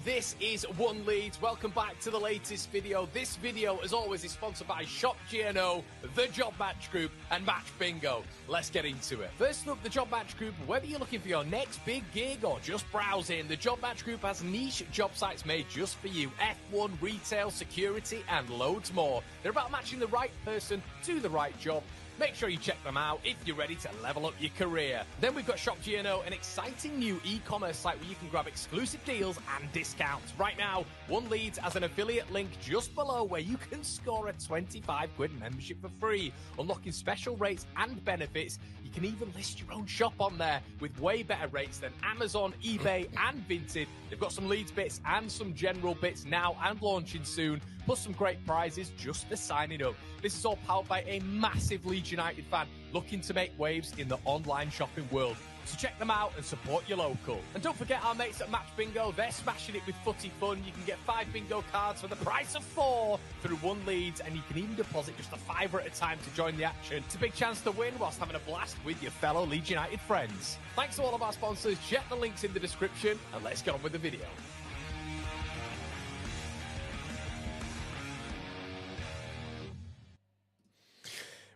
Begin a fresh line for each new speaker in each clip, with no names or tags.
this is One Leeds. Welcome back to the latest video. This video, as always, is sponsored by Shop GNO, The Job Match Group, and Match Bingo. Let's get into it. First up, The Job Match Group. Whether you're looking for your next big gig or just browsing, The Job Match Group has niche job sites made just for you. F1, retail, security, and loads more. They're about matching the right person to the right job. Make sure you check them out if you're ready to level up your career. Then we've got Shop GNO, an exciting new e-commerce site where you can grab exclusive deals and discounts. Right now, One Leeds has an affiliate link just below where you can score a 25 quid membership for free, unlocking special rates and benefits. You can even list your own shop on there with way better rates than Amazon, eBay, and Vinted. They've got some Leeds bits and some general bits now and launching soon, plus some great prizes just for signing up. This is all powered by a massive Leeds United fan looking to make waves in the online shopping world. So check them out and support your local. And don't forget our mates at Match Bingo. They're smashing it with footy fun. You can get 5 bingo cards for the price of 4 through One Leeds, and you can even deposit just £5 at a time to join the action. It's a big chance to win whilst having a blast with your fellow Leeds United friends. Thanks to all of our sponsors. Check the links in the description, and let's get on with the video.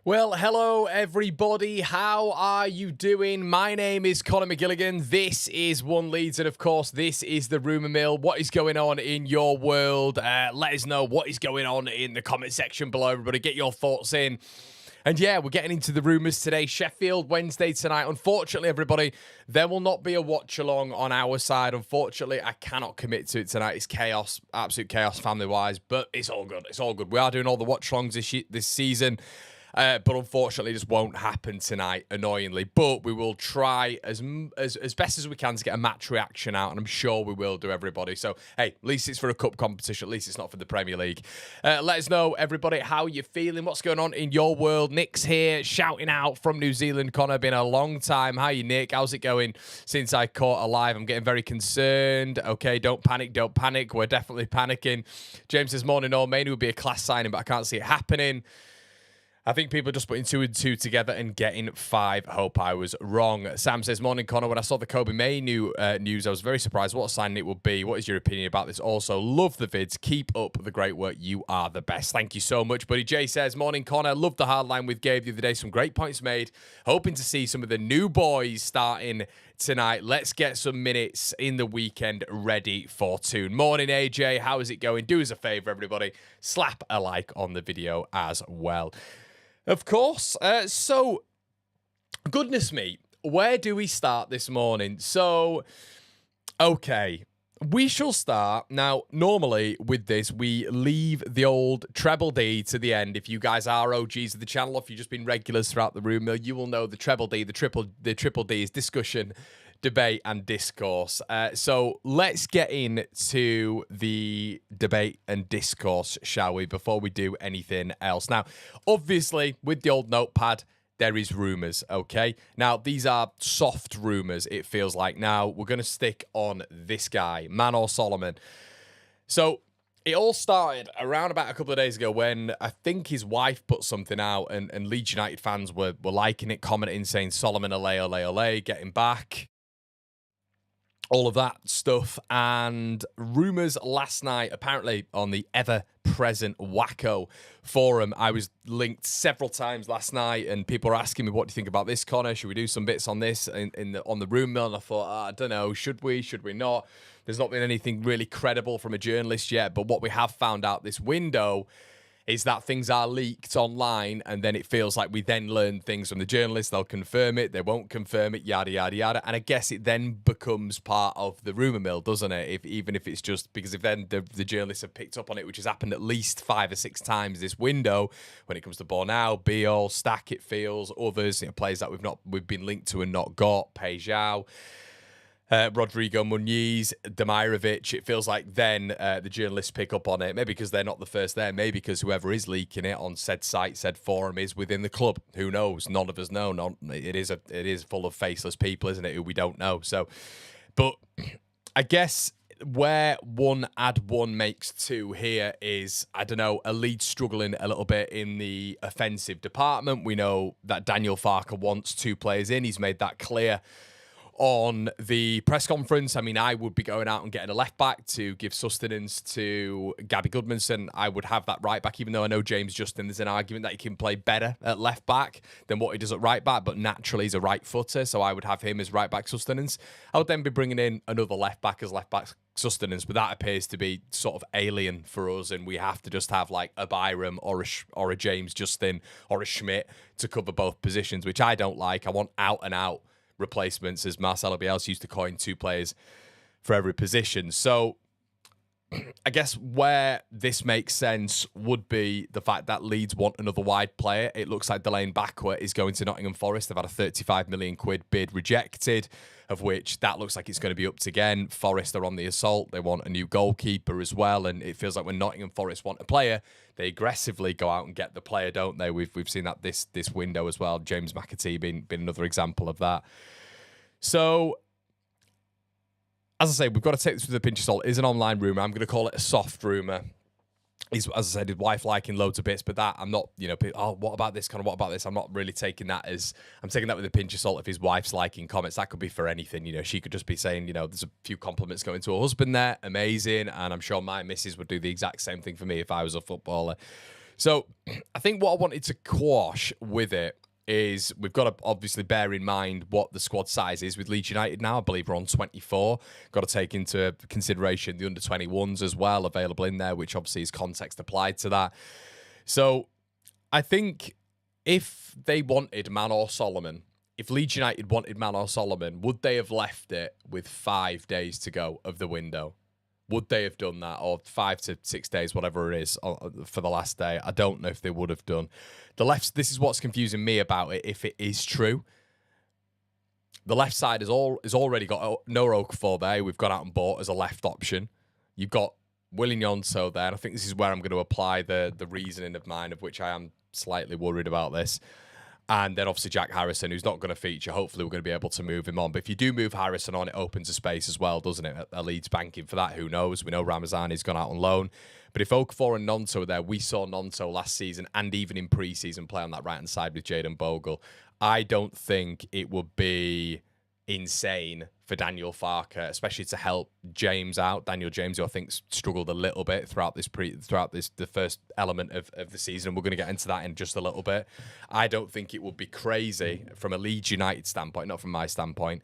Well, hello everybody, how are you doing? My name is Conor McGilligan, this is One Leeds, and of course this is the Rumour Mill. What is going on in your world? Let us know what is going on in the comment section below, everybody. Get your thoughts in. And yeah, we're getting into the rumours today. Sheffield, Wednesday tonight. Unfortunately, everybody, there will not be a watch-along on our side. Unfortunately, I cannot commit to it tonight. It's chaos, absolute chaos family-wise, but it's all good. It's all good. We are doing all the watch-alongs this season. But unfortunately, it just won't happen tonight, annoyingly. But we will try as best as we can to get a match reaction out, and I'm sure we will do, everybody. So, hey, at least it's for a cup competition. At least it's not for the Premier League. Let us know, everybody, how you're feeling. What's going on in your world? Nick's here, shouting out from New Zealand. Connor, been a long time. How you, Nick? How's it going since I caught alive? I'm getting very concerned. Okay, don't panic, don't panic. We're definitely panicking. James says, morning all. Mainoo would be a class signing, but I can't see it happening. I think people are just putting 2 and 2 together and getting 5. Hope I was wrong. Sam says, morning, Connor. When I saw the Kobbie Mainoo news, I was very surprised what signing it would be. What is your opinion about this? Also, love the vids. Keep up the great work. You are the best. Thank you so much, buddy. Jay says, morning, Connor. Love the hard line with Gabe the other day. Some great points made. Hoping to see some of the new boys starting tonight. Let's get some minutes in the weekend ready for tune. Morning, AJ. How is it going? Do us a favor, everybody. Slap a like on the video as well. Of course. So, goodness me, where do we start this morning? So, okay, we shall start. Now, normally with this, we leave the old treble D to the end. If you guys are OGs of the channel, if you've just been regulars throughout the Rumour Mill, you will know the treble D, the triple D is discussion, debate, and discourse. So let's get into the debate and discourse, shall we, before we do anything else. Now, obviously, with the old notepad, there is rumours, okay? Now, these are soft rumours, it feels like. Now, we're going to stick on this guy, Manor Solomon. So, it all started around about a couple of days ago when I think his wife put something out and Leeds United fans were liking it, commenting, saying, Solomon, ole, ole, ole, getting back. All of that stuff, and rumours last night, apparently on the ever-present Wacko forum. I was linked several times last night, and people are asking me, what do you think about this, Connor? Should we do some bits on this on the Rumour Mill? And I thought, I don't know, should we not? There's not been anything really credible from a journalist yet, but what we have found out this window is that things are leaked online, and then it feels like we then learn things from the journalists. They'll confirm it, they won't confirm it, yada, yada, yada. And I guess it then becomes part of the rumour mill, doesn't it? Even if it's just because if then the journalists have picked up on it, which has happened at least 5 or 6 times this window when it comes to Bornau, Beal, Stack, it feels, others, players that we've been linked to and not got, Pejao. Rodrigo Muniz, Demirovic, it feels like then the journalists pick up on it. Maybe because they're not the first there. Maybe because whoever is leaking it on said site, said forum is within the club. Who knows? None of us know. It is full of faceless people, isn't it, who we don't know. So, but I guess where one add one makes two here is, I don't know, a Leeds struggling a little bit in the offensive department. We know that Daniel Farker wants 2 players in. He's made that clear on the press conference. I mean, I would be going out and getting a left back to give sustenance to Gabby Goodmanson. I would have that right back, even though I know James Justin, there's an argument that he can play better at left back than what he does at right back, but naturally he's a right footer, so I would have him as right back sustenance. I would then be bringing in another left back as left back sustenance, but that appears to be sort of alien for us, and we have to just have like a Byram or a James Justin or a Schmidt to cover both positions, which I don't like. I want out and out replacements, as Marcelo Bielsa used to coin, 2 players for every position. So I guess where this makes sense would be the fact that Leeds want another wide player. It looks like Delane Bakwa is going to Nottingham Forest. They've had a 35 million quid bid rejected, of which that looks like it's going to be upped again. Forest are on the assault. They want a new goalkeeper as well, and it feels like when Nottingham Forest want a player, they aggressively go out and get the player, don't they? We've seen that this window as well. James McAtee being another example of that. So, as I say, we've got to take this with a pinch of salt. It is an online rumour. I'm going to call it a soft rumour. He's, as I said, his wife liking loads of bits, but that I'm not, what about this? What about this? I'm not really taking that as, I'm taking that with a pinch of salt if his wife's liking comments. That could be for anything. She could just be saying, there's a few compliments going to her husband there. Amazing. And I'm sure my missus would do the exact same thing for me if I was a footballer. So I think what I wanted to quash with it is we've got to obviously bear in mind what the squad size is with Leeds United now. I believe we're on 24. Got to take into consideration the under-21s as well available in there, which obviously is context applied to that. So I think if they wanted Manor Solomon, if Leeds United wanted Manor Solomon, would they have left it with 5 days to go of the window? Would they have done that, or 5 to 6 days, whatever it is, for the last day? I don't know if they would have done. This is what's confusing me about it, if it is true. The left side is already got Noah Okafor there. We've gone out and bought as a left option. You've got Willian Yonso there, and I think this is where I'm going to apply the reasoning of mine, of which I am slightly worried about this. And then obviously Jack Harrison, who's not going to feature. Hopefully we're going to be able to move him on. But if you do move Harrison on, it opens a space as well, doesn't it? A Leeds banking for that, who knows? We know Ramazani's gone out on loan. But if Okafor and Nonto are there, we saw Nonto last season and even in pre-season play on that right-hand side with Jayden Bogle. I don't think it would be insane for Daniel Farke, especially to help James out. Daniel James, who I think struggled a little bit throughout the first element of the season. We're going to get into that in just a little bit. I don't think it would be crazy from a Leeds United standpoint, not from my standpoint,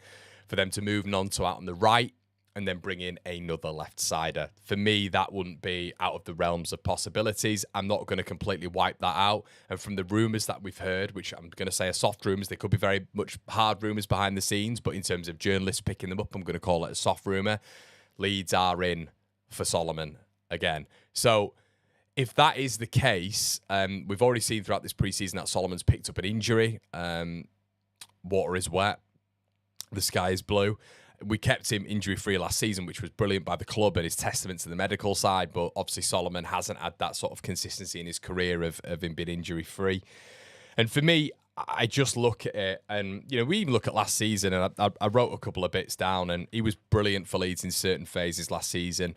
for them to move Nonto out on the right and then bring in another left-sider. For me, that wouldn't be out of the realms of possibilities. I'm not going to completely wipe that out. And from the rumours that we've heard, which I'm going to say are soft rumours, they could be very much hard rumours behind the scenes, but in terms of journalists picking them up, I'm going to call it a soft rumour. Leeds are in for Solomon again. So if that is the case, we've already seen throughout this pre-season that Solomon's picked up an injury. Water is wet. The sky is blue. We kept him injury-free last season, which was brilliant by the club and is testament to the medical side. But obviously Solomon hasn't had that sort of consistency in his career of him being injury-free. And for me, I just look at it, and we even look at last season, and I wrote a couple of bits down, and he was brilliant for Leeds in certain phases last season.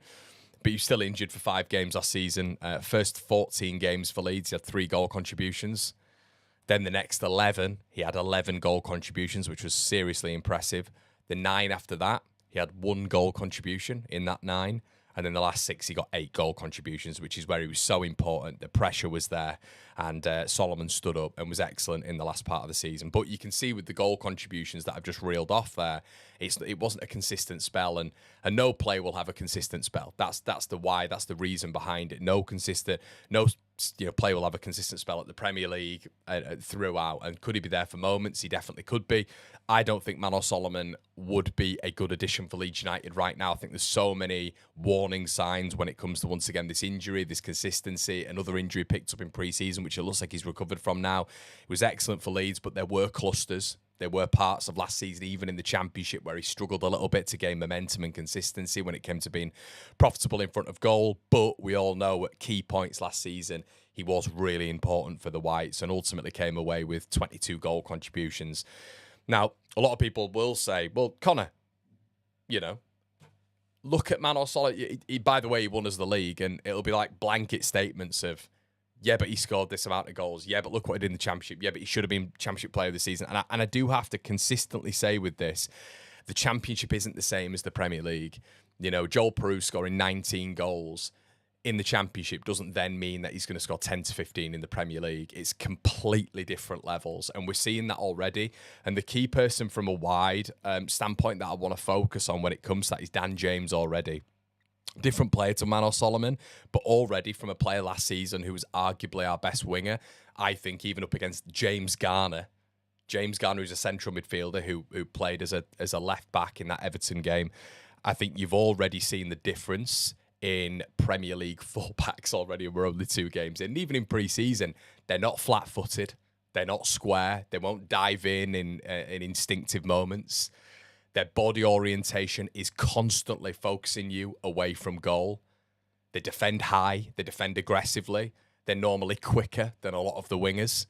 But he was still injured for 5 games last season. First 14 games for Leeds, he had 3 goal contributions. Then the next 11, he had 11 goal contributions, which was seriously impressive. The 9 after that, he had 1 goal contribution in that 9. And then the last 6, he got 8 goal contributions, which is where he was so important. The pressure was there. And Solomon stood up and was excellent in the last part of the season. But you can see with the goal contributions that I've just reeled off there, it wasn't a consistent spell. And no player will have a consistent spell. That's the why. That's the reason behind it. No player will have a consistent spell at the Premier League throughout. And could he be there for moments? He definitely could be. I don't think Manor Solomon would be a good addition for Leeds United right now. I think there's so many warning signs when it comes to, once again, this injury, this consistency. Another injury picked up in pre-season, which it looks like he's recovered from now. It was excellent for Leeds, but there were clusters. There were parts of last season, even in the Championship, where he struggled a little bit to gain momentum and consistency when it came to being profitable in front of goal. But we all know at key points last season, he was really important for the Whites and ultimately came away with 22 goal contributions. Now, a lot of people will say, well, Connor, look at Manor Solomon. By the way, he won us the league, and it'll be like blanket statements of, yeah, but he scored this amount of goals. Yeah, but look what he did in the Championship. Yeah, but he should have been Championship Player of the Season. And I do have to consistently say with this, the Championship isn't the same as the Premier League. You know, Joel Peru scoring 19 goals in the Championship doesn't then mean that he's going to score 10 to 15 in the Premier League. It's completely different levels, and we're seeing that already. And the key person from a wide standpoint that I want to focus on when it comes to that is Dan James already. Different player to Manor Solomon, but already from a player last season who was arguably our best winger, I think even up against James Garner. James Garner is a central midfielder who played as a left back in that Everton game. I think you've already seen the difference in Premier League fullbacks already. We're only 2 games in. Even in pre-season, they're not flat-footed. They're not square. They won't dive in instinctive moments. Their body orientation is constantly focusing you away from goal. They defend high. They defend aggressively. They're normally quicker than a lot of the wingers.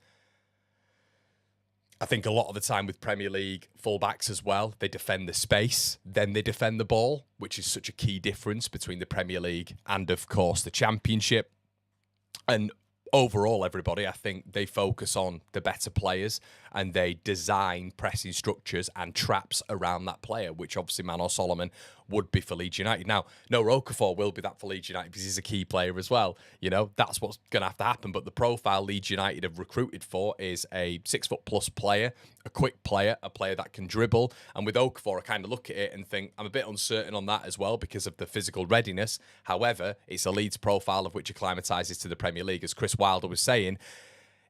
I think a lot of the time with Premier League fullbacks as well, they defend the space, then they defend the ball, which is such a key difference between the Premier League and, of course, the Championship. And overall, everybody, I think they focus on the better players and they design pressing structures and traps around that player, which obviously Manor Solomon would be for Leeds United. Now, no, Okafor will be that for Leeds United because he's a key player as well. You know, that's what's going to have to happen. But the profile Leeds United have recruited for is a 6-foot-plus player, a quick player, a player that can dribble. And with Okafor, I kind of look at it and think I'm a bit uncertain on that as well because of the physical readiness. However, it's a Leeds profile of which acclimatises to the Premier League. As Chris Wilder was saying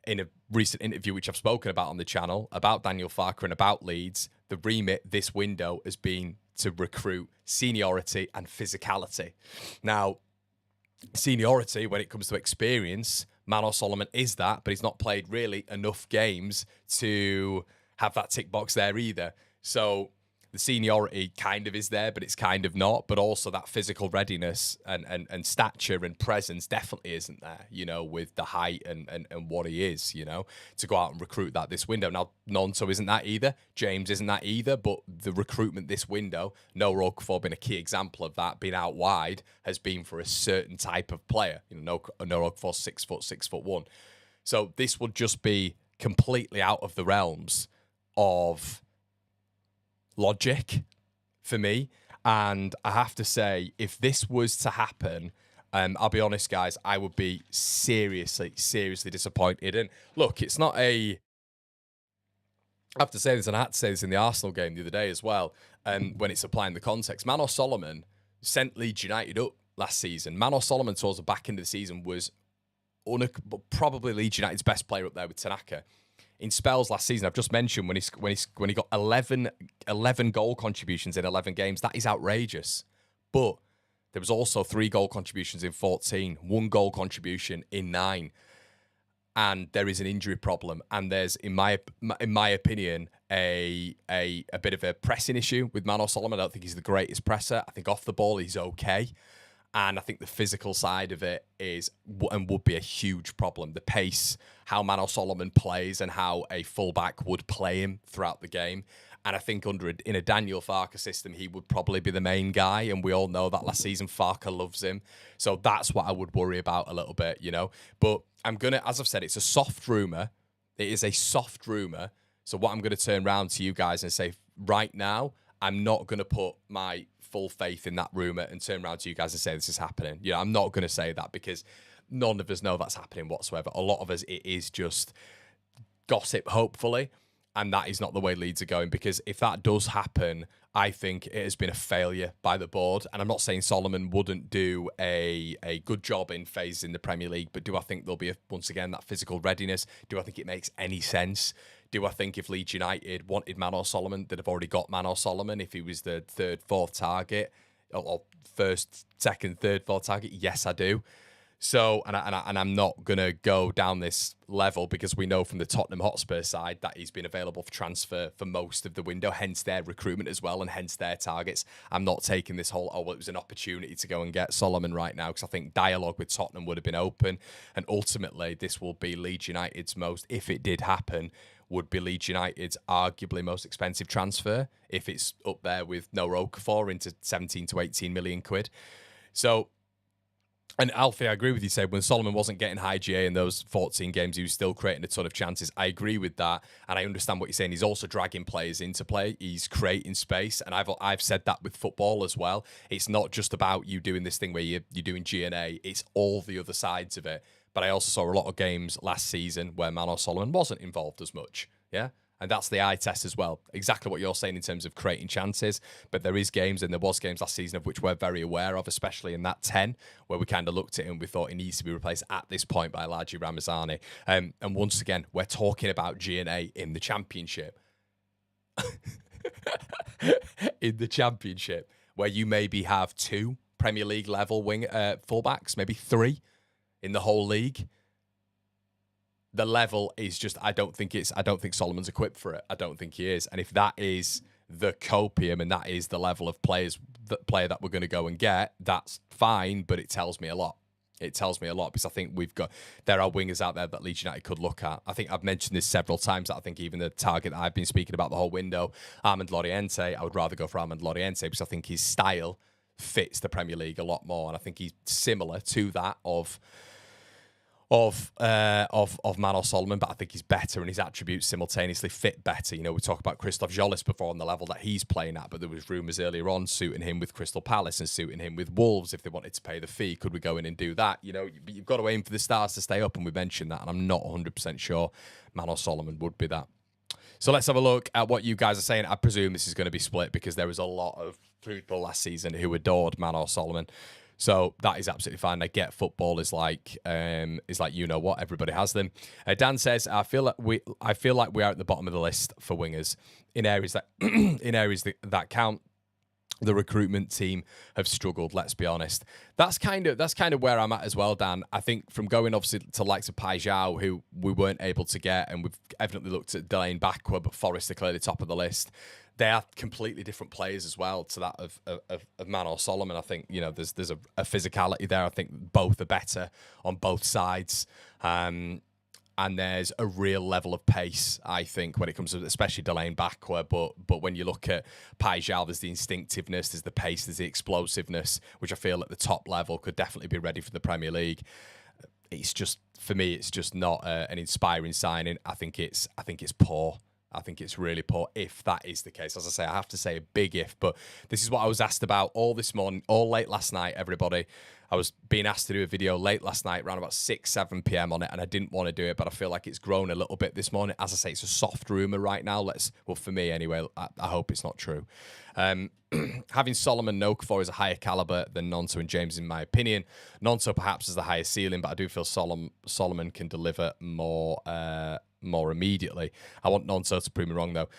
in a recent interview, which I've spoken about on the channel, about Daniel Farke and about Leeds, the remit this window has been to recruit seniority and physicality. Now, seniority, when it comes to experience, Manor Solomon is that, but he's not played really enough games to have that tick box there either. So the seniority kind of is there, but it's kind of not. But also that physical readiness and stature and presence definitely isn't there, you know, with the height and what he is, you know, to go out and recruit that this window. Now, Nonso isn't that either. James isn't that either. But the recruitment this window, Noah Okafor being a key example of that, being out wide, has been for a certain type of player. You know, Noah Okafor 6 foot, 6'1". So this would just be completely out of the realms of logic for me. And I have to say, if this was to happen, I'll be honest, guys, I would be seriously disappointed. And look, it's not a... I have to say this, and I had to say this in the Arsenal game the other day as well, when it's applying the context. Manor Solomon sent Leeds United up last season. Manor Solomon, towards the back end of the season, was probably Leeds United's best player up there with Tanaka. In spells last season, I've just mentioned when he got 11 goal contributions in 11 games, that is outrageous. But there was also 3 goal contributions in 14, 1 goal contribution in 9, and there is an injury problem. And there's, in my opinion, a bit of a pressing issue with Manor Solomon. I don't think he's the greatest presser. I think off the ball he's okay. And I think the physical side of it is and would be a huge problem. The pace, how Manor Solomon plays and how a fullback would play him throughout the game. And I think in a Daniel Farke system, he would probably be the main guy. And we all know that last season, Farke loves him. So that's what I would worry about a little bit, you know. But I'm going to, as I've said, it's a soft rumour. It is a soft rumour. So what I'm going to turn around to you guys and say, right now, I'm not going to put my full faith in that rumour and turn around to you guys and say this is happening. You know, I'm not going to say that because none of us know that's happening whatsoever. A lot of us, it is just gossip, hopefully, and that is not the way Leeds are going, because if that does happen, I think it has been a failure by the board. And I'm not saying Solomon wouldn't do a good job in phases in the Premier League, but do I think there'll be, once again, that physical readiness? Do I think it makes any sense? Do I think if Leeds United wanted Manor Solomon, they'd have already got Manor Solomon if he was the 3rd, 4th target, or 1st, 2nd, 3rd, 4th target? Yes, I do. So, and I'm not going to go down this level because we know from the Tottenham Hotspur side that he's been available for transfer for most of the window, hence their recruitment as well, and hence their targets. I'm not taking this whole, it was an opportunity to go and get Solomon right now, because I think dialogue with Tottenham would have been open, and ultimately this will be Leeds United's most, if it did happen, would be Leeds United's arguably most expensive transfer, if it's up there with Noah Okafor into 17 to 18 million quid. So And Alfie, I agree with you. Said when Solomon wasn't getting high GA in those 14 games, he was still creating a ton of chances. I agree with that, and I understand what you're saying. He's also dragging players into play. He's creating space, and I've said that with football as well. It's not just about you doing this thing where you're doing G&A. It's all the other sides of it. But I also saw a lot of games last season where Manor Solomon wasn't involved as much. Yeah. And that's the eye test as well. Exactly what you're saying in terms of creating chances. But there is games, and there was games last season of which we're very aware of, especially in that 10, where we kind of looked at it and we thought he needs to be replaced at this point by Largy Ramazani. And once again, we're talking about G&A in the Championship. In the Championship, where you maybe have 2 Premier League level wing fullbacks, maybe 3 in the whole league. The level is just, I don't think Solomon's equipped for it. I don't think he is. And if that is the copium and that is the level of player that we're going to go and get, that's fine, but it tells me a lot. It tells me a lot because I think there are wingers out there that Leeds United could look at. I think I've mentioned this several times that I think even the target that I've been speaking about the whole window, Armand Loriente, I would rather go for Armand Loriente because I think his style fits the Premier League a lot more. And I think he's similar to that of Manor Solomon, but I think he's better and his attributes simultaneously fit better. You know, we talked about Christoph Jolis before on the level that he's playing at, but there was rumours earlier on suiting him with Crystal Palace and suiting him with Wolves if they wanted to pay the fee. Could we go in and do that? You know, you've got to aim for the stars to stay up, and we mentioned that, and I'm not 100% sure Manor Solomon would be that. So let's have a look at what you guys are saying. I presume this is going to be split because there was a lot of people last season who adored Manor Solomon. So that is absolutely fine. I get football is like you know what, everybody has them. Dan says I feel like we are at the bottom of the list for wingers in areas that count. The recruitment team have struggled. Let's be honest. That's kind of where I'm at as well, Dan. I think from going obviously to likes of Pai Zhao, who we weren't able to get, and we've evidently looked at Delane backward, but Forest are clearly top of the list. They are completely different players as well to that of Manor Solomon. I think, you know, there's a physicality there. I think both are better on both sides. And there's a real level of pace, I think, when it comes to especially Delane backward. But when you look at Pai Zhao, there's the instinctiveness, there's the pace, there's the explosiveness, which I feel at the top level could definitely be ready for the Premier League. It's just, for me, it's just not an inspiring signing. I think it's poor. I think it's really poor if that is the case. As I say, I have to say a big if, but this is what I was asked about all this morning, all late last night, everybody. I was being asked to do a video late last night, around about 6, 7 p.m. on it, and I didn't want to do it, but I feel like it's grown a little bit this morning. As I say, it's a soft rumour right now. Well, for me anyway, I hope it's not true. Having Solomon and Okafor is a higher calibre than Nonso and James, in my opinion. Nonso perhaps is the higher ceiling, but I do feel Solomon can deliver more immediately. I want Nonso to prove me wrong, though.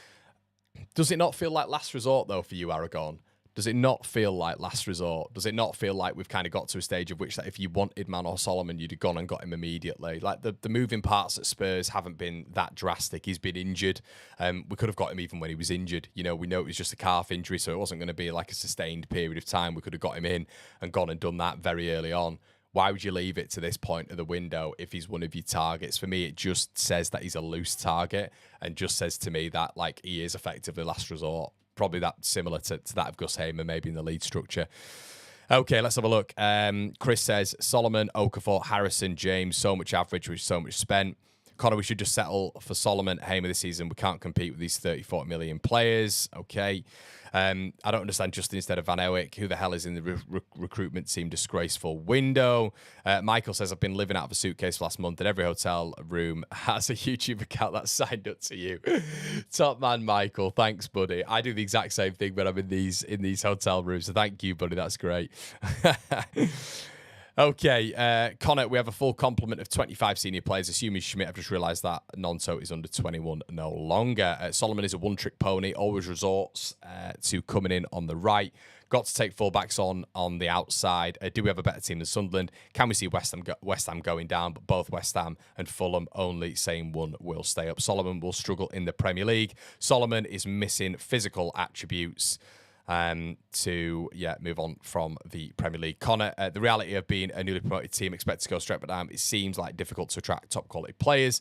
Does it not feel like last resort, though, for you, Aragon? Does it not feel like last resort? Does it not feel like we've kind of got to a stage of which that if you wanted Manor Solomon, you'd have gone and got him immediately? Like the moving parts at Spurs haven't been that drastic. He's been injured. We could have got him even when he was injured. You know, we know it was just a calf injury, so it wasn't going to be like a sustained period of time. We could have got him in and gone and done that very early on. Why would you leave it to this point of the window if he's one of your targets? For me, it just says that he's a loose target and just says to me that like he is effectively last resort. Probably that similar to that of Gus Hamer, maybe in the lead structure. Okay, let's have a look. Chris says, Solomon, Okafor, Harrison, James, so much average with so much spent. Connor, we should just settle for Solomon, Hamer this season. We can't compete with these 30, 40 million players. Okay. I don't understand Justin instead of Van Ewyck. Who the hell is in the recruitment team? Disgraceful window. Michael says, I've been living out of a suitcase for last month and every hotel room has a YouTube account that's signed up to you. Top man, Michael. Thanks, buddy. I do the exact same thing when I'm in these hotel rooms. So thank you, buddy. That's great. Okay, Connor, we have a full complement of 25 senior players. Assuming Schmidt, I've just realised that Nonso is under 21 no longer. Solomon is a one-trick pony, always resorts to coming in on the right. Got to take fullbacks on the outside. Do we have a better team than Sunderland? Can we see West Ham going down? But both West Ham and Fulham only saying one will stay up. Solomon will struggle in the Premier League. Solomon is missing physical attributes. To move on from the Premier League. Connor, the reality of being a newly promoted team expected to go straight down, it seems like difficult to attract top quality players.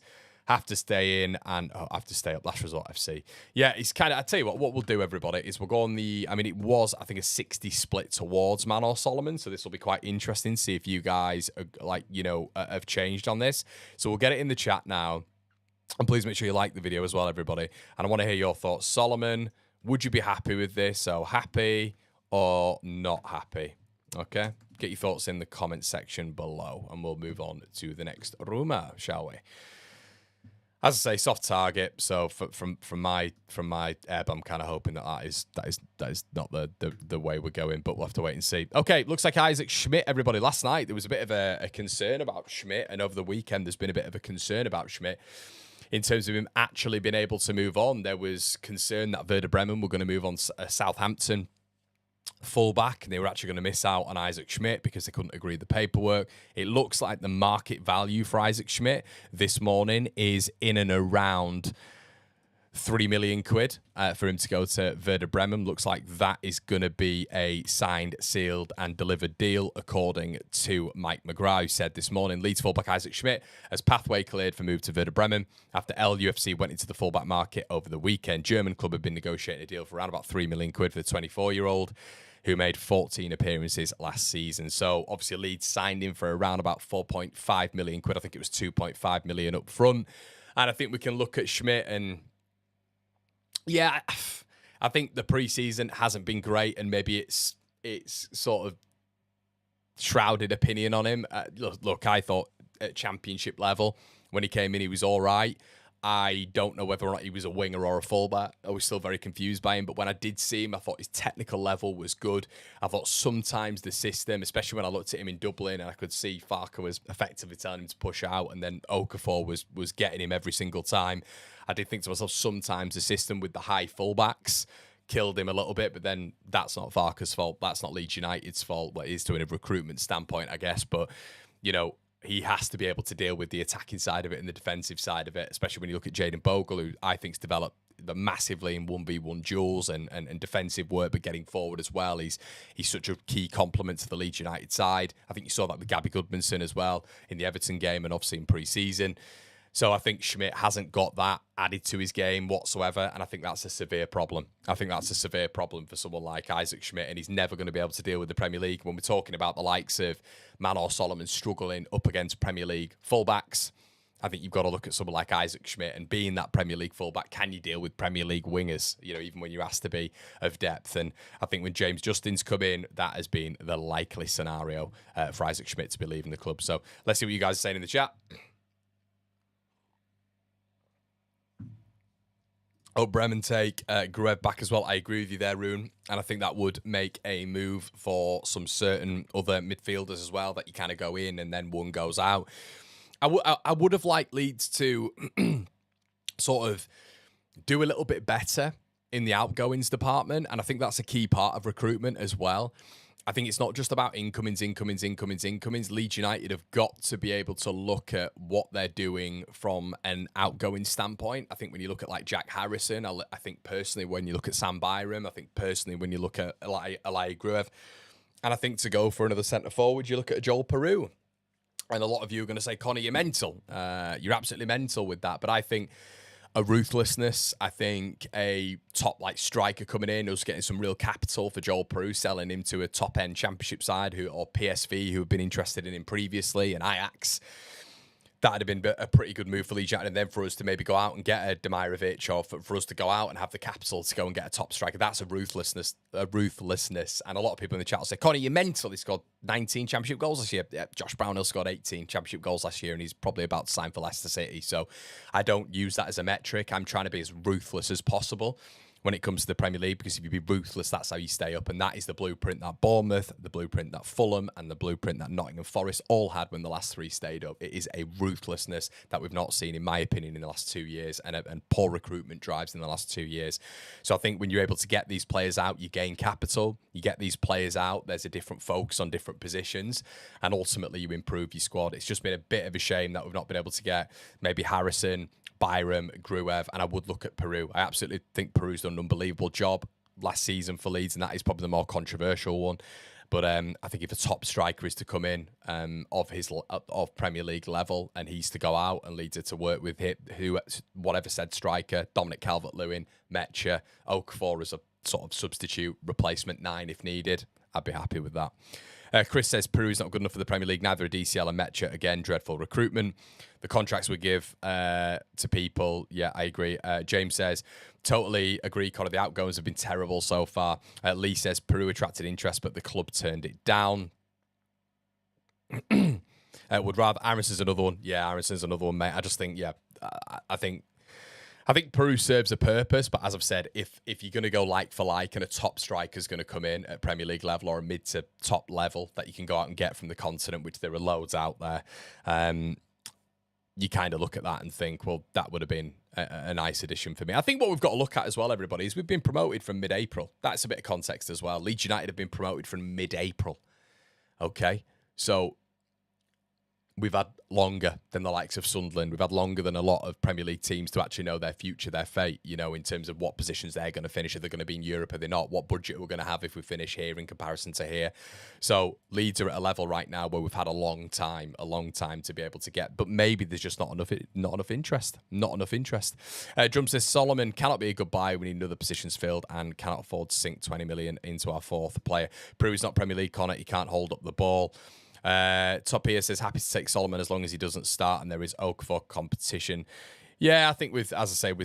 have to stay in and have to stay up. Last Resort FC. Yeah, it's kind of, I tell you what we'll do, everybody, is we'll go on the, I mean, it was, I think, a 60 split towards Manor Solomon. So this will be quite interesting to see if you guys, have changed on this. So we'll get it in the chat now. And please make sure you like the video as well, everybody. And I want to hear your thoughts. Solomon, would you be happy with this? So happy or not happy? Okay. Get your thoughts in the comment section below. And we'll move on to the next rumour, shall we? As I say, soft target. So from my ebb, I'm kind of hoping that is not the way we're going, but we'll have to wait and see. Okay, looks like Isaac Schmidt, everybody. Last night there was a bit of a concern about Schmidt, and over the weekend there's been a bit of a concern about Schmidt in terms of him actually being able to move on. There was concern that Werder Bremen were going to move on Southampton fullback, and they were actually going to miss out on Isaac Schmidt because they couldn't agree the paperwork. It looks like the market value for Isaac Schmidt this morning is in and around 3 million quid for him to go to Werder Bremen. Looks like that is going to be a signed, sealed and delivered deal, according to Mike McGrath, who said this morning Leeds fullback Isaac Schmidt has pathway cleared for move to Werder Bremen after LUFC went into the fullback market over the weekend. German club had been negotiating a deal for around about 3 million quid for the 24-year-old who made 14 appearances last season. So obviously Leeds signed him for around about 4.5 million quid. I think it was 2.5 million up front. And I think we can look at Schmidt and yeah, I think the preseason hasn't been great, and maybe it's sort of shrouded opinion on him. Look, I thought at championship level when he came in, he was all right. I don't know whether or not he was a winger or a fullback. I was still very confused by him. But when I did see him, I thought his technical level was good. I thought sometimes the system, especially when I looked at him in Dublin and I could see Farke was effectively telling him to push out, and then Okafor was getting him every single time. I did think to myself, sometimes the system with the high fullbacks killed him a little bit, but then that's not Farke's fault. That's not Leeds United's fault. Well, it is to a recruitment standpoint, I guess. But, he has to be able to deal with the attacking side of it and the defensive side of it, especially when you look at Jayden Bogle, who I think's developed massively in 1v1 duels and defensive work, but getting forward as well. He's such a key complement to the Leeds United side. I think you saw that with Gabby Goodmanson as well in the Everton game and obviously in pre-season. So I think Schmidt hasn't got that added to his game whatsoever, and I think that's a severe problem. I think that's a severe problem for someone like Isaac Schmidt, and he's never going to be able to deal with the Premier League. When we're talking about the likes of Manor Solomon struggling up against Premier League fullbacks, I think you've got to look at someone like Isaac Schmidt and being that Premier League fullback. Can you deal with Premier League wingers, even when you're asked to be of depth? And I think when James Justin's come in, that has been the likely scenario for Isaac Schmidt to be leaving the club. So let's see what you guys are saying in the chat. Oh, Bremen take Gruev back as well. I agree with you there, Rune. And I think that would make a move for some certain other midfielders as well, that you kind of go in and then one goes out. I would have liked Leeds to sort of do a little bit better in the outgoings department. And I think that's a key part of recruitment as well. I think it's not just about incomings. Leeds United have got to be able to look at what they're doing from an outgoing standpoint. I think when you look at like Jack Harrison, I think personally when you look at Sam Byram, I think personally when you look at Elia Gruev, and I think to go for another centre forward, you look at Joel Peru. And a lot of you are going to say, Connor, you're mental. You're absolutely mental with that. But I think a ruthlessness, I think a top striker coming in who's getting some real capital for Joel Peru, selling him to a top end championship side or PSV who have been interested in him previously, and Ajax. That would have been a pretty good move for Leeds United, and then for us to maybe go out and get a Demirovic, or for us to go out and have the capital to go and get a top striker. That's a ruthlessness. And a lot of people in the chat will say, Connie, you're mental. He scored 19 championship goals last year. Yeah, Josh Brownhill scored 18 championship goals last year, and he's probably about to sign for Leicester City. So I don't use that as a metric. I'm trying to be as ruthless as possible when it comes to the Premier League, because if you be ruthless, that's how you stay up. And that is the blueprint that Bournemouth, the blueprint that Fulham, and the blueprint that Nottingham Forest all had when the last three stayed up. It is a ruthlessness that we've not seen, in my opinion, in the last 2 years, and poor recruitment drives in the last 2 years. So I think when you're able to get these players out, you gain capital, you get these players out, there's a different focus on different positions, and ultimately you improve your squad. It's just been a bit of a shame that we've not been able to get maybe Harrison, Byram, Gruev, and I would look at Peru. I absolutely think Peru's done an unbelievable job last season for Leeds, and that is probably the more controversial one. But I think if a top striker is to come in of Premier League level and he's to go out and Leeds are to work with whatever said striker, Dominic Calvert-Lewin, Mecha, Okafor as a sort of substitute replacement 9 if needed, I'd be happy with that. Chris says Peru's not good enough for the Premier League, neither are DCL and Mecha. Again, dreadful recruitment. The contracts we give to people, yeah, I agree. James says, totally agree, Connor. The outgoings have been terrible so far. Lee says Peru attracted interest, but the club turned it down. Would rather Aronson's another one. Yeah, Aronson's another one, mate. I just think, yeah, I think Peru serves a purpose, but as I've said, if you're going to go like for like and a top striker's going to come in at Premier League level or a mid to top level that you can go out and get from the continent, which there are loads out there, you kind of look at that and think, well, that would have been a nice addition for me. I think what we've got to look at as well, everybody, is we've been promoted from mid-April. That's a bit of context as well. Leeds United have been promoted from mid-April. Okay, so we've had longer than the likes of Sunderland. We've had longer than a lot of Premier League teams to actually know their future, their fate, you know, in terms of what positions they're going to finish. Are they going to be in Europe? Are they not? What budget we're going to have if we finish here in comparison to here? So Leeds are at a level right now where we've had a long time to be able to get, but maybe there's just not enough interest. Drum says Solomon cannot be a good buy. We need another positions filled and cannot afford to sink 20 million into our fourth player. Peru is not Premier League, Connor. He can't hold up the ball. Top here says happy to take Solomon as long as he doesn't start and there is Okafor competition. Yeah, I think with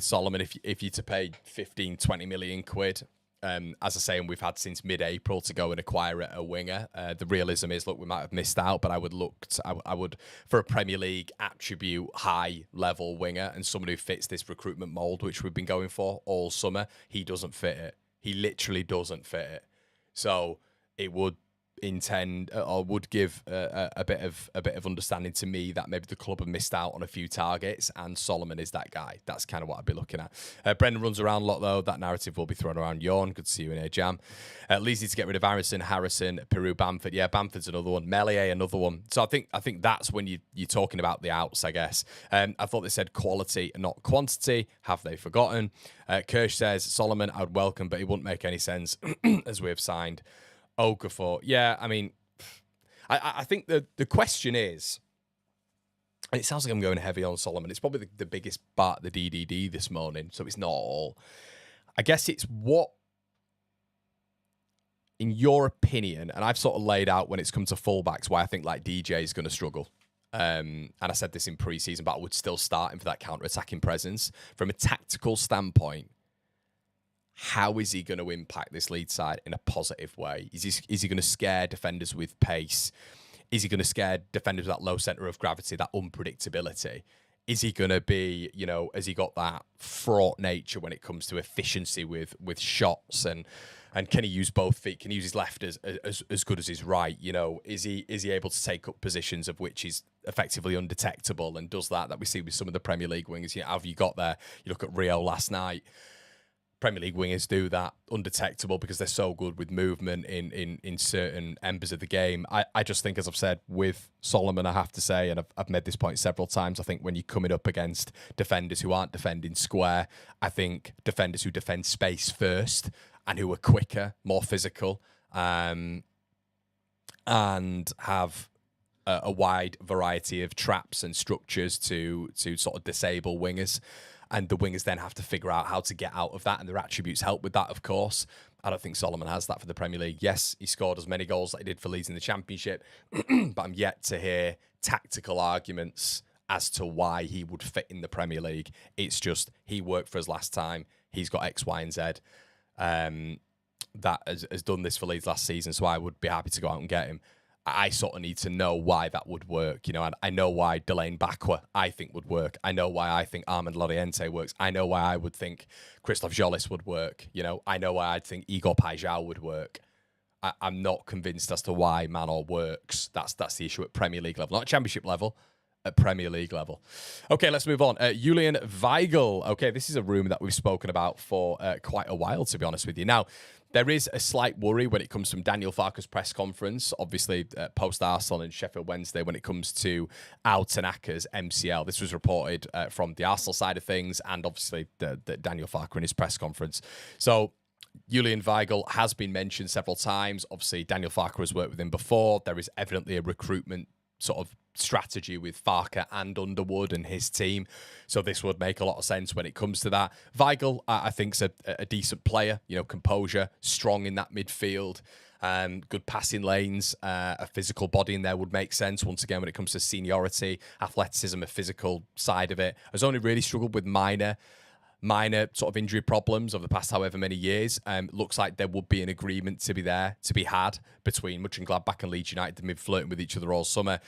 Solomon, if you're to pay 15, 20 million quid, as I say, and we've had since mid-April to go and acquire a winger, the realism is, look, we might have missed out, but I would for a Premier League attribute high level winger and someone who fits this recruitment mold, which we've been going for all summer, he doesn't fit it. He literally doesn't fit it. So it would would give a bit of understanding to me that maybe the club have missed out on a few targets and Solomon is that guy. That's kind of what I'd be looking at. Brendan runs around a lot though. That narrative will be thrown around. Yawn. Good to see you in here, Jam. Leeds need to get rid of Aronson, Harrison, Peru, Bamford. Yeah, Bamford's another one. Melier, another one. So I think that's when you're talking about the outs, I guess. I thought they said quality and not quantity. Have they forgotten? Kirsch says Solomon I would welcome, but it wouldn't make any sense as we have signed Okafor. Yeah, I mean, I think the question is, and it sounds like I'm going heavy on Solomon, it's probably the biggest part of the DDD this morning, so it's not all. I guess it's what, in your opinion, and I've sort of laid out when it's come to fullbacks, why I think like DJ is going to struggle. And I said this in pre-season, but I would still start him for that counter-attacking presence. From a tactical standpoint, how is he going to impact this Leeds side in a positive way? Is he going to scare defenders with pace? Is he going to scare defenders with that low centre of gravity, that unpredictability? Is he going to be, you know, has he got that fraught nature when it comes to efficiency with shots and can he use both feet? Can he use his left as good as his right? You know, is he able to take up positions of which he's effectively undetectable and does that we see with some of the Premier League wingers? You know, have you got there? You look at Rio last night. Premier League wingers do that undetectable because they're so good with movement in certain embers of the game. I just think, as I've said, with Solomon, I have to say, and I've made this point several times, I think when you're coming up against defenders who aren't defending square, I think defenders who defend space first and who are quicker, more physical, and have a wide variety of traps and structures to sort of disable wingers. And the wingers then have to figure out how to get out of that, and their attributes help with that, of course. I don't think Solomon has that for the Premier League. Yes, he scored as many goals that he did for Leeds in the Championship, but I'm yet to hear tactical arguments as to why he would fit in the Premier League. It's just he worked for us last time. He's got X, Y, and Z. That has done this for Leeds last season, so I would be happy to go out and get him. I sort of need to know why that would work. You know, I know why Delane Bakwa, I think, would work. I know why I think Armand Loriente works. I know why I would think Christoph Jolis would work. You know, I know why I'd think Igor Pajau would work. I'm not convinced as to why Manor works. That's the issue at Premier League level, not Championship level, at Premier League level. Okay, let's move on. Julian Weigl. Okay, this is a rumour that we've spoken about for quite a while, to be honest with you. Now, there is a slight worry when it comes from Daniel Farke's press conference, obviously post-Arsenal and Sheffield Wednesday, when it comes to Al Tanaka's MCL. This was reported from the Arsenal side of things and obviously the Daniel Farke in his press conference. So Julian Weigl has been mentioned several times. Obviously, Daniel Farke has worked with him before. There is evidently a recruitment sort of strategy with Farke and Underwood and his team. So this would make a lot of sense when it comes to that. Weigl, I think, is a decent player. You know, composure, strong in that midfield. Good passing lanes, a physical body in there would make sense. Once again, when it comes to seniority, athleticism, a physical side of it. Has only really struggled with minor sort of injury problems over the past however many years. Looks like there would be an agreement to be had between Mönchengladbach and Leeds United. They've been flirting with each other all summer.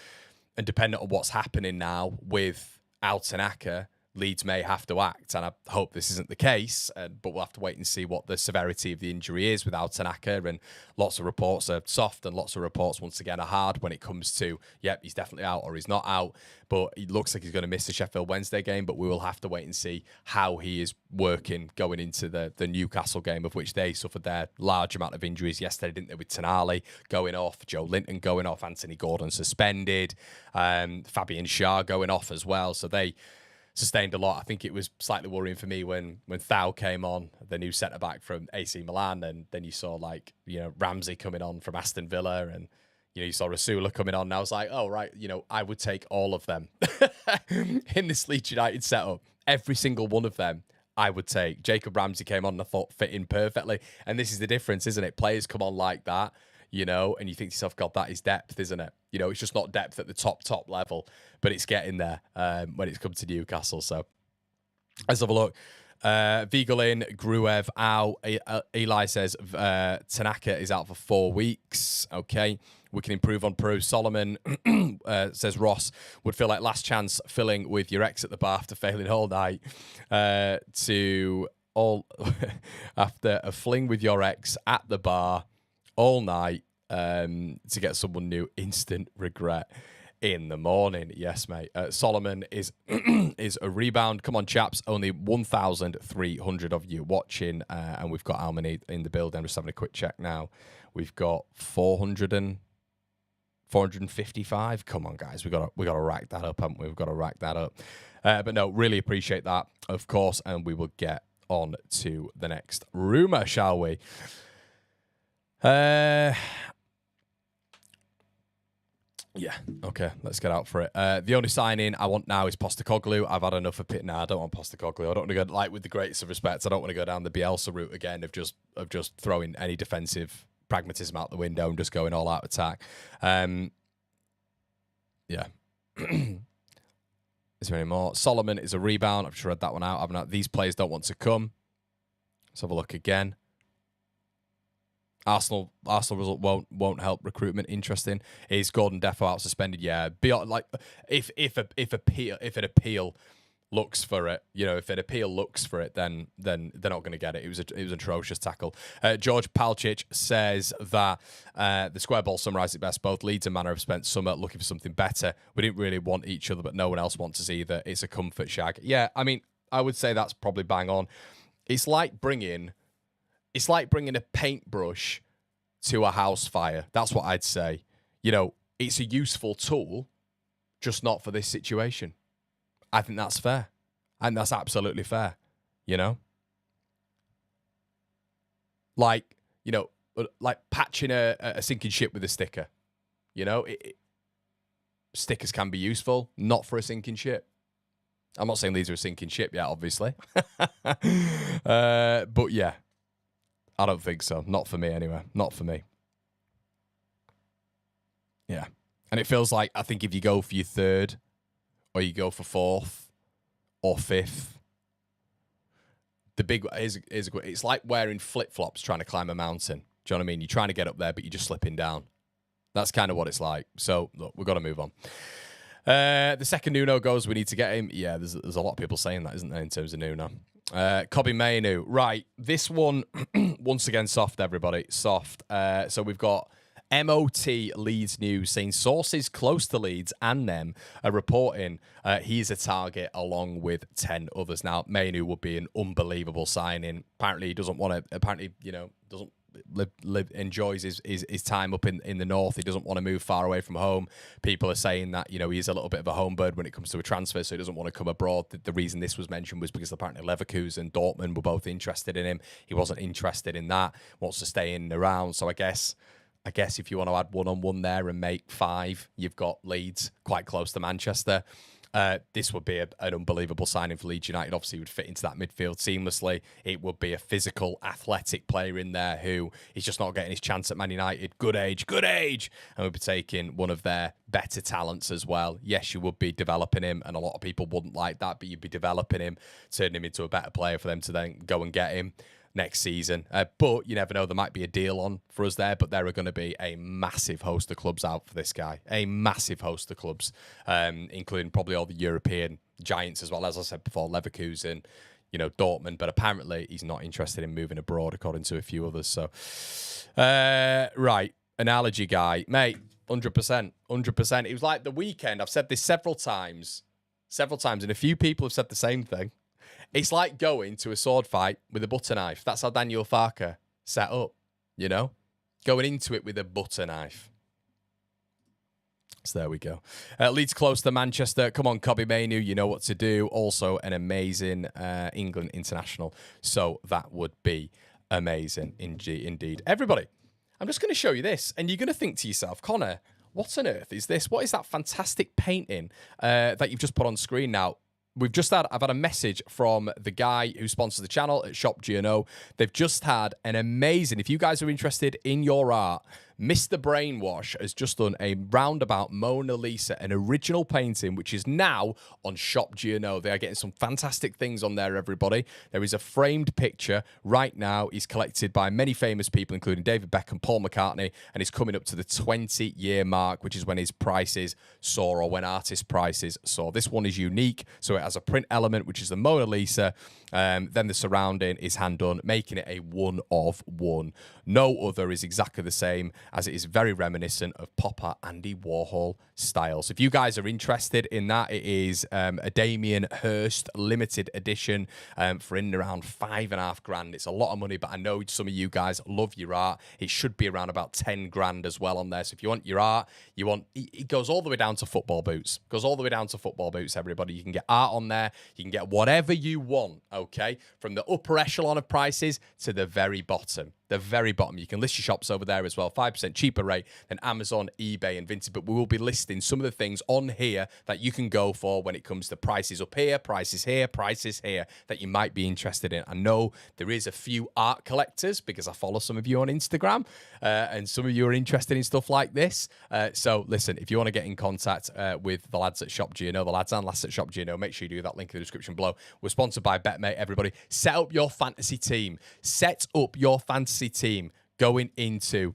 And depending on what's happening now with Altanacker, Leeds may have to act, and I hope this isn't the case, but we'll have to wait and see what the severity of the injury is with Altanacker, and lots of reports are soft and lots of reports, once again, are hard when it comes to, yep, he's definitely out or he's not out, but it looks like he's going to miss the Sheffield Wednesday game, but we will have to wait and see how he is working going into the Newcastle game, of which they suffered their large amount of injuries yesterday, didn't they, with Tonali going off, Joe Linton going off, Anthony Gordon suspended, Fabian Schär going off as well, so they sustained a lot. I think it was slightly worrying for me when Thau came on, the new centre-back from AC Milan, and then you saw, like, you know, Ramsey coming on from Aston Villa, and, you know, you saw Rasula coming on, and I was like, oh, right, you know, I would take all of them in this Leeds United setup. Every single one of them I would take. Jacob Ramsey came on and I thought fit in perfectly, and this is the difference, isn't it? Players come on like that, you know, and you think to yourself, God, that is depth, isn't it? You know, it's just not depth at the top level, but it's getting there when it's come to Newcastle. So let's have a look. Weigl in, Gruev out. Eli says Tanaka is out for 4 weeks. Okay. We can improve on Peru. Solomon says Ross would feel like last chance filling with your ex at the bar after failing all night after a fling with your ex at the bar all night to get someone new, instant regret in the morning. Yes, mate. Solomon is is a rebound. Come on, chaps. Only 1,300 of you watching, and we've got how many in the building? I'm just having a quick check now. We've got 455. Come on, guys. We got to rack that up, haven't we? We've got to rack that up. But no, really appreciate that, of course, and we will get on to the next rumour, shall we? Yeah, okay, let's get out for it. The only signing I want now is Postecoglou. I've had enough of Pitt now. I don't want Postecoglou. I don't want to go, like, with the greatest of respect, I don't want to go down the Bielsa route again of just throwing any defensive pragmatism out the window and just going all out attack. Yeah. Is there any more? Solomon is a rebound. I've just read that one out. These players don't want to come. Let's have a look again. Arsenal result won't help recruitment. Interesting. Is Gordon Defo out suspended? Yeah. Beyond, like, if an appeal looks for it, you know, if an appeal looks for it, then they're not going to get it. It was an atrocious tackle. George Palcic says that the square ball summarised it best. Both Leeds and Manor have spent summer looking for something better. We didn't really want each other, but no one else wants us either. It's a comfort shag. Yeah, I mean, I would say that's probably bang on. It's like bringing a paintbrush to a house fire. That's what I'd say. You know, it's a useful tool, just not for this situation. I think that's fair. And that's absolutely fair. You know? Like, you know, like patching a sinking ship with a sticker. You know? Stickers can be useful, not for a sinking ship. I'm not saying these are a sinking ship yet, obviously. But yeah, I don't think so. Not for me, anyway. Not for me. Yeah. And it feels like, I think if you go for your third, or you go for fourth, or fifth, it's like wearing flip-flops trying to climb a mountain. Do you know what I mean? You're trying to get up there, but you're just slipping down. That's kind of what it's like. So, look, we've got to move on. The second Nuno goes, we need to get him. Yeah, there's a lot of people saying that, isn't there, in terms of Nuno. Kobbie Mainoo. Right, this one, once again, soft, everybody. Soft. So we've got MOT Leeds News saying sources close to Leeds and them are reporting he's a target along with 10 others. Now, Mainoo would be an unbelievable signing. Apparently, he doesn't want to, enjoys his time up in the north. He doesn't want to move far away from home. People are saying that, you know, he's a little bit of a home bird when it comes to a transfer, so he doesn't want to come abroad. The reason this was mentioned was because apparently Leverkusen and Dortmund were both interested in him. He wasn't interested in that, wants to stay in and around. So I guess if you want to add one-on-one there and make 5, you've got Leeds quite close to Manchester. This would be an unbelievable signing for Leeds United. Obviously, he would fit into that midfield seamlessly. It would be a physical, athletic player in there who is just not getting his chance at Man United. Good age. And would be taking one of their better talents as well. Yes, you would be developing him, and a lot of people wouldn't like that, but you'd be developing him, turning him into a better player for them to then go and get him next season. But you never know, there might be a deal on for us there, but there are going to be a massive host of clubs out for this guy. A massive host of clubs, including probably all the European giants as well. As I said before, Leverkusen, you know, Dortmund, but apparently he's not interested in moving abroad, according to a few others. So, right, analogy guy. Mate, 100%. It was like the weekend. I've said this several times, and a few people have said the same thing. It's like going to a sword fight with a butter knife. That's how Daniel Farke set up, you know? Going into it with a butter knife. So there we go. Leeds close to Manchester. Come on, Kobbie Mainoo, you know what to do. Also an amazing England international. So that would be amazing indeed. Everybody, I'm just going to show you this. And you're going to think to yourself, Connor, what on earth is this? What is that fantastic painting that you've just put on screen now? I've had a message from the guy who sponsors the channel at Shop G&O. They've just had an amazing, if you guys are interested in your art, Mr. Brainwash has just done a roundabout Mona Lisa, an original painting, which is now on Shop G&O. They are getting some fantastic things on there, everybody. There is a framed picture right now. It's collected by many famous people, including David Beckham, Paul McCartney, and it's coming up to the 20-year mark, which is when his prices soar, or when artist prices soar. This one is unique, so it has a print element, which is the Mona Lisa. Then the surrounding is hand done, making it a one of one. No other is exactly the same, as it is very reminiscent of Popper Andy Warhol style. So if you guys are interested in that, it is a Damien Hirst limited edition for in and around $5,500. It's a lot of money, but I know some of you guys love your art. It should be around about 10 grand as well on there. So if you want your art, it goes all the way down to football boots. Everybody. You can get art on there. You can get whatever you want, okay? From the upper echelon of prices to the very bottom. You can list your shops over there as well. 5% cheaper rate than Amazon, eBay, and Vinted. But we will be listing some of the things on here that you can go for when it comes to prices up here, prices here, prices here that you might be interested in. I know there is a few art collectors because I follow some of you on Instagram, and some of you are interested in stuff like this. So listen, if you want to get in contact with the lads at Shop G&O, the lads and lasses at Shop G&O, make sure you do that. Link in the description below. We're sponsored by BetMate, everybody. Set up your fantasy team. Going into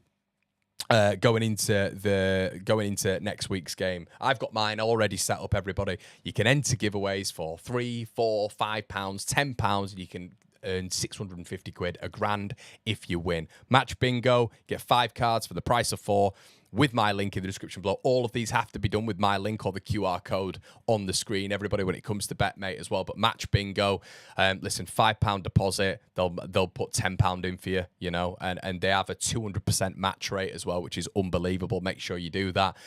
next week's game. I've got mine already set up, everybody. You can enter giveaways for £3, £4, £5, £10. You can earn 650 quid, £1,000 if you win. Match bingo, get 5 cards for the price of 4. With my link in the description below. All of these have to be done with my link or the QR code on the screen, everybody, when it comes to BetMate as well. But match bingo, listen, £5 deposit, they'll put £10 in for you, you know, and they have a 200% match rate as well, which is unbelievable. Make sure you do that.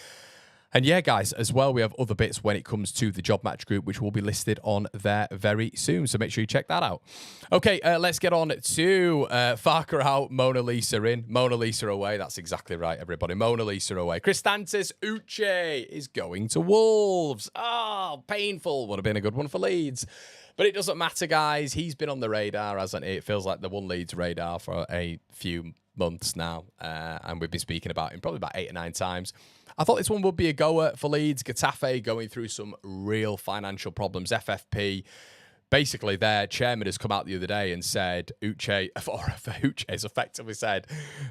And yeah, guys, as well, we have other bits when it comes to the job match group, which will be listed on there very soon. So make sure you check that out. Okay, let's get on to Farke out, Mona Lisa in, Mona Lisa away. That's exactly right, everybody. Mona Lisa away. Kristantis Uche is going to Wolves. Oh, painful. Would have been a good one for Leeds. But it doesn't matter, guys. He's been on the radar, hasn't he? It feels like the one Leeds radar for a few months now. And we've been speaking about him probably about 8 or 9 times. I thought this one would be a goer for Leeds. Getafe going through some real financial problems. FFP, basically their chairman has come out the other day and said, Uche has effectively said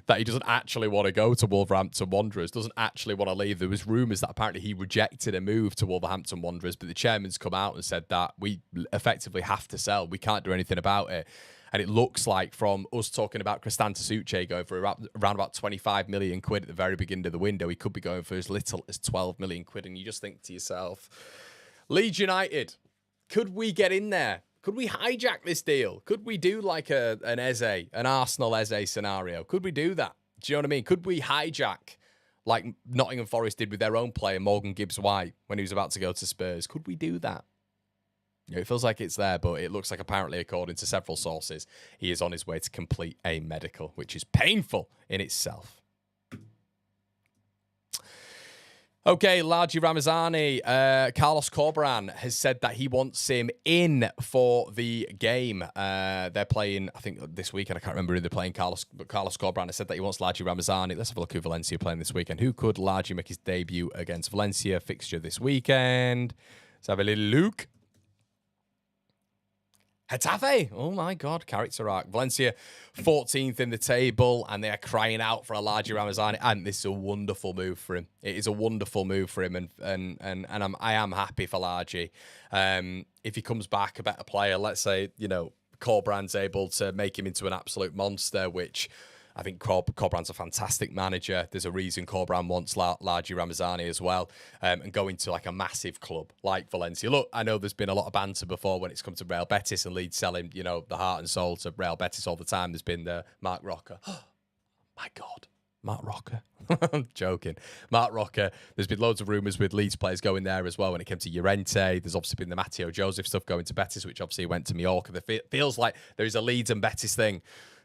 that he doesn't actually want to go to Wolverhampton Wanderers, doesn't actually want to leave. There was rumours that apparently he rejected a move to Wolverhampton Wanderers, but the chairman's come out and said that we effectively have to sell. We can't do anything about it. And it looks like from us talking about Kristantis Uche going for around about 25 million quid at the very beginning of the window, he could be going for as little as 12 million quid. And you just think to yourself, Leeds United, could we get in there? Could we hijack this deal? Could we do like an Eze, an Arsenal Eze scenario? Could we do that? Do you know what I mean? Could we hijack like Nottingham Forest did with their own player, Morgan Gibbs-White, when he was about to go to Spurs? Could we do that? It feels like it's there, but it looks like apparently, according to several sources, he is on his way to complete a medical, which is painful in itself. Okay, Largi Ramazani, Carlos Corberán has said that he wants him in for the game. They're playing, I think, this weekend. I can't remember who they're playing, but Carlos Corberán has said that he wants Largi Ramazani. Let's have a look who Valencia are playing this weekend. Who could Largi make his debut against Valencia fixture this weekend? Let's have a little look. Getafe, oh my God, character arc. Valencia, 14th in the table, and they are crying out for a Largi Ramazani. And this is a wonderful move for him. It is a wonderful move for him, and I am happy for Largi. If he comes back a better player, let's say, you know, Corberán's able to make him into an absolute monster, which I think Corberán's a fantastic manager. There's a reason Corberán wants Largi Ramazani as well, and going to like a massive club like Valencia. Look, I know there's been a lot of banter before when it's come to Real Betis and Leeds selling, you know, the heart and soul to Real Betis all the time. There's been the Mark Roca. My God, Mark Roca. I'm joking. Mark Roca. There's been loads of rumours with Leeds players going there as well when it came to Llorente. There's obviously been the Matteo Joseph stuff going to Betis, which obviously went to Mallorca. It feels like there is a Leeds and Betis thing.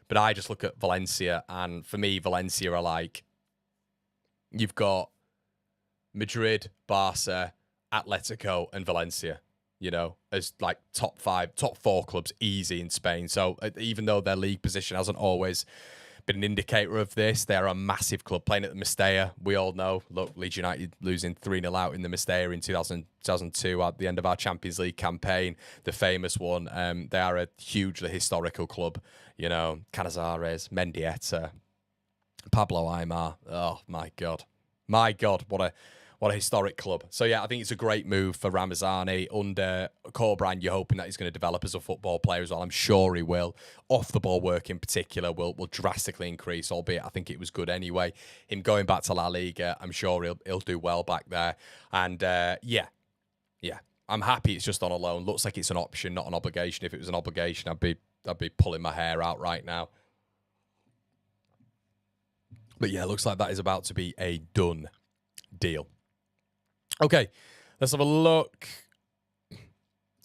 But I just look at Valencia, and for me, Valencia are like, you've got Madrid, Barca, Atletico, and Valencia, you know, as like top 4 clubs easy in Spain. So even though their league position hasn't always been an indicator of this, they're a massive club playing at the Mestalla. We all know, look, Leeds United losing 3-0 out in the Mestalla in 2002 at the end of our Champions League campaign, the famous one. They are a hugely historical club. You know, Canizares, Mendieta, Pablo Aimar. Oh, my God. My God, what a historic club. So, yeah, I think it's a great move for Ramazani. Under Corberán, you're hoping that he's going to develop as a football player as well. I'm sure he will. Off-the-ball work in particular will drastically increase, albeit I think it was good anyway. Him going back to La Liga, I'm sure he'll do well back there. And, yeah, I'm happy it's just on a loan. Looks like it's an option, not an obligation. If it was an obligation, I'd be pulling my hair out right now. But yeah, looks like that is about to be a done deal. Okay, let's have a look.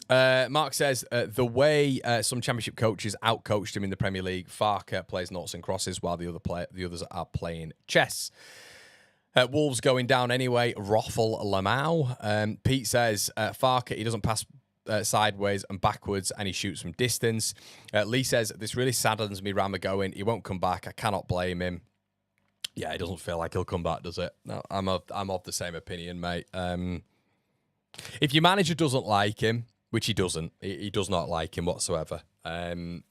Mark says, the way some championship coaches outcoached him in the Premier League, Farke plays noughts and crosses while the others are playing chess. Wolves going down anyway. Roffel Lamau. Pete says, Farke, he doesn't pass sideways and backwards, and he shoots from distance. Lee says, this really saddens me, Rama going. He won't come back. I cannot blame him. Yeah, it doesn't feel like he'll come back, does it? No, I'm of the same opinion, mate. If your manager doesn't like him, which he doesn't, he does not like him whatsoever. If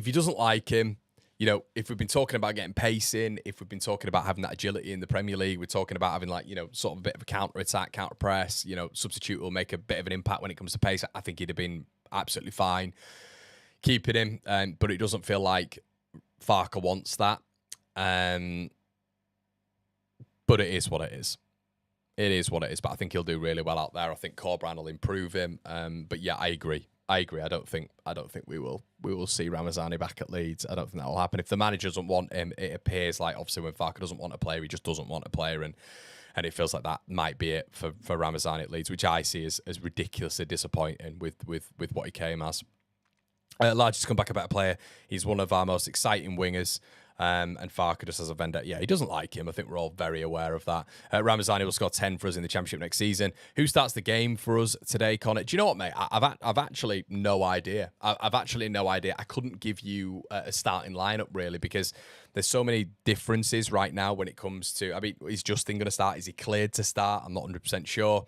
he doesn't like him, you know, if we've been talking about getting pace in, if we've been talking about having that agility in the Premier League, we're talking about having, like, you know, sort of a bit of a counter-attack, counter-press, you know, substitute will make a bit of an impact when it comes to pace. I think he'd have been absolutely fine keeping him, but it doesn't feel like Farke wants that. But it is what it is. It is what it is, but I think he'll do really well out there. I think Corberán will improve him. But yeah, I agree. I don't think we will see Ramazani back at Leeds. I don't think that will happen. If the manager doesn't want him, it appears like obviously when Farke doesn't want a player, he just doesn't want a player, and it feels like that might be it for Ramazani at Leeds, which I see as ridiculously disappointing with what he came as. Large to come back a better player. He's one of our most exciting wingers. And Farke just as a vendetta. Yeah, he doesn't like him. I think we're all very aware of that. Ramazani will score 10 for us in the Championship next season. Who starts the game for us today, Connor? Do you know what, mate? I've actually no idea. I've actually no idea. I couldn't give you a starting lineup, really, because there's so many differences right now when it comes to... I mean, is Justin going to start? Is he cleared to start? I'm not 100% sure.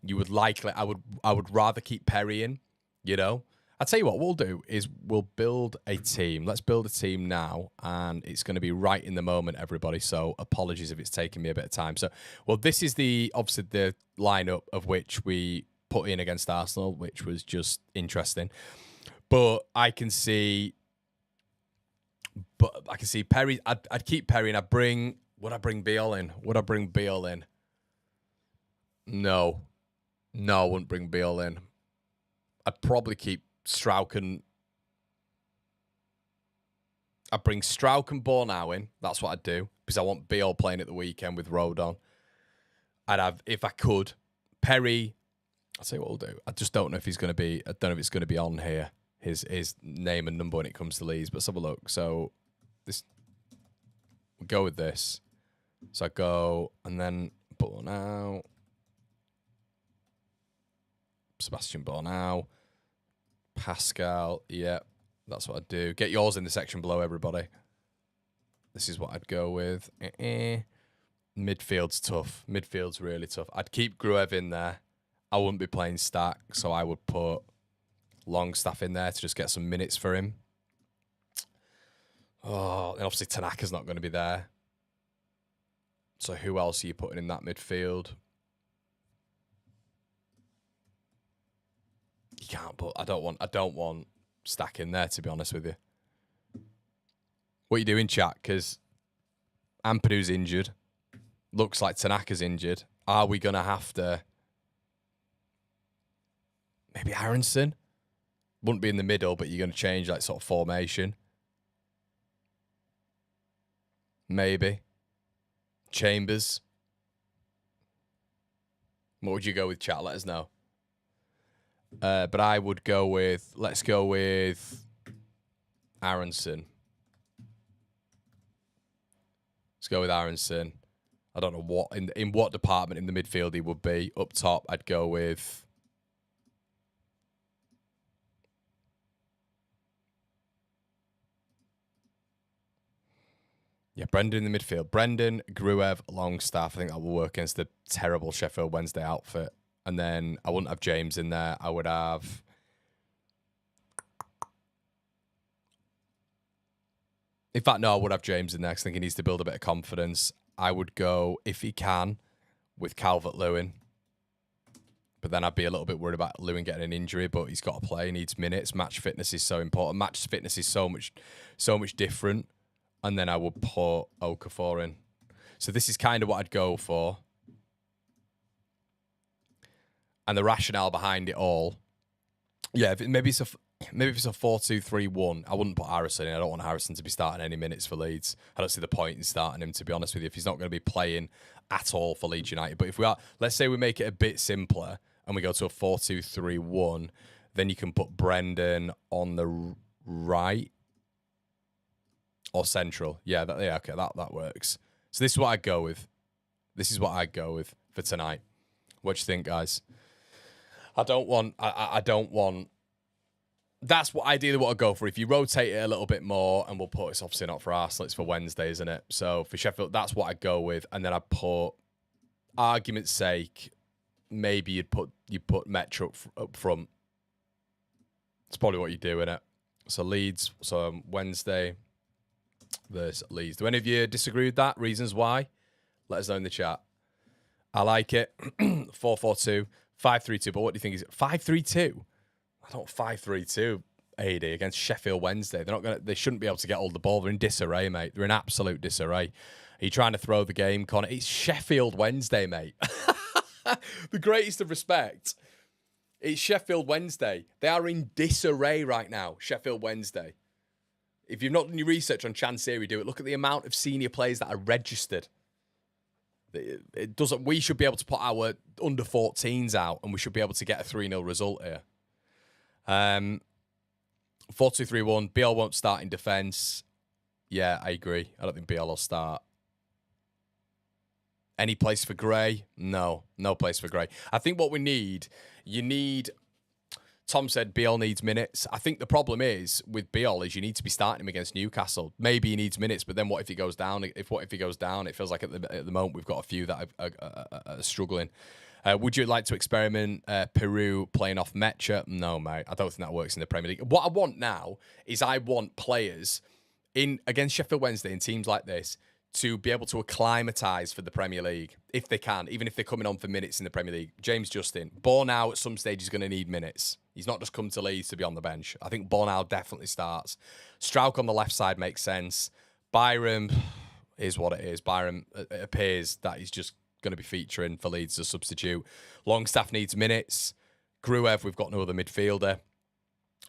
You would likely... I would rather keep Perry in, you know? I'll tell you what we'll do is we'll build a team. Let's build a team now, and it's going to be right in the moment, everybody. So apologies if it's taking me a bit of time. So, well, this is obviously the lineup of which we put in against Arsenal, which was just interesting. But I can see Perry. I'd keep Perry, and would I bring Beal in? No, I wouldn't bring Beal in. I'd probably keep Strauch I'd bring Strauch and Bornau in. That's what I'd do. Because I want Beale playing at the weekend with Rodon. I'd have, if I could, Perry. I'll tell you what we'll do. I just don't know if he's going to be, I don't know if it's going to be on here, his name and number when it comes to Leeds. But let's have a look. So we'll go with this. So I go, and then Bornau. Sebastian Bornau. Pascal. Yeah, that's what I'd do. Get yours in the section below, everybody. This is what I'd go with. Midfield's tough. Midfield's really tough. I'd keep Gruev in there. I wouldn't be playing Stack, so I would put Longstaff in there to just get some minutes for him. Oh, and obviously Tanaka's not going to be there. So who else are you putting in that midfield? You can't put. I don't want Stack in there, to be honest with you. What are you doing, chat? Because Ampadu's injured. Looks like Tanaka's injured. Are we going to have to... Maybe Aronson? Wouldn't be in the middle, but you're going to change that sort of formation. Maybe. Chambers. What would you go with, chat? Let us know. But I would go with... Let's go with Aronson. Let's go with Aronson. I don't know what in what department in the midfield he would be. Up top, I'd go with... Yeah, Brendan in the midfield. Brendan, Gruev, Longstaff. I think that will work against the terrible Sheffield Wednesday outfit. And then I wouldn't have James in there. I would have... In fact, no, I would have James in there because I think he needs to build a bit of confidence. I would go, if he can, with Calvert-Lewin. But then I'd be a little bit worried about Lewin getting an injury, but he's got to play. He needs minutes. Match fitness is so important. Match fitness is so much different. And then I would put Okafor in. So this is kind of what I'd go for. And the rationale behind it all. Yeah, maybe if it's a 4-2-3-1, I wouldn't put Harrison in. I don't want Harrison to be starting any minutes for Leeds. I don't see the point in starting him, to be honest with you, if he's not going to be playing at all for Leeds United. But if we are, let's say we make it a bit simpler and we go to a 4-2-3-1, then you can put Brendan on the right or central. Yeah, okay, that works. So this is what I'd go with. This is what I'd go with for tonight. What do you think, guys? I don't want... That's what ideally what I'd go for. If you rotate it a little bit more, and we'll put, it's obviously not for Arsenal, it's for Wednesday, isn't it? So for Sheffield, that's what I'd go with. And then I'd put, argument's sake, maybe you'd put Metro up front. It's probably what you do, innit? So Leeds, so Wednesday versus Leeds. Do any of you disagree with that? Reasons why? Let us know in the chat. I like it. 4-4-2, 5-3-2. But what do you think? Is it 5-3-2? I don't 5-3-2 AD against Sheffield Wednesday. They're not gonna. They shouldn't be able to get hold of the ball. They're in disarray, mate. They're in absolute disarray. Are you trying to throw the game, Connor? It's Sheffield Wednesday, mate. The greatest of respect. It's Sheffield Wednesday. They are in disarray right now. Sheffield Wednesday. If you've not done your research on Chansiri, do it. Look at the amount of senior players that are registered. It doesn't. We should be able to put our under 14s out, and we should be able to get a 3-0 result here. 4-2-3-1. BL won't start in defence. Yeah, I agree. I don't think BL will start. Any place for Gray? No place for Gray. I think what we need, Tom said BL needs minutes. I think the problem is with BL is you need to be starting him against Newcastle. Maybe he needs minutes, but then what if he goes down? What if he goes down? It feels like at the moment we've got a few that are struggling. Would you like to experiment Peru playing off Mecha? No, mate. I don't think that works in the Premier League. What I want now is I want players against Sheffield Wednesday in teams like this to be able to acclimatise for the Premier League, if they can, even if they're coming on for minutes in the Premier League. James Justin. Bornau at some stage is going to need minutes. He's not just come to Leeds to be on the bench. I think Bornau definitely starts. Strauch on the left side makes sense. Byram is what it is. Byram, it appears that he's just going to be featuring for Leeds as a substitute. Longstaff needs minutes. Gruev, we've got no other midfielder.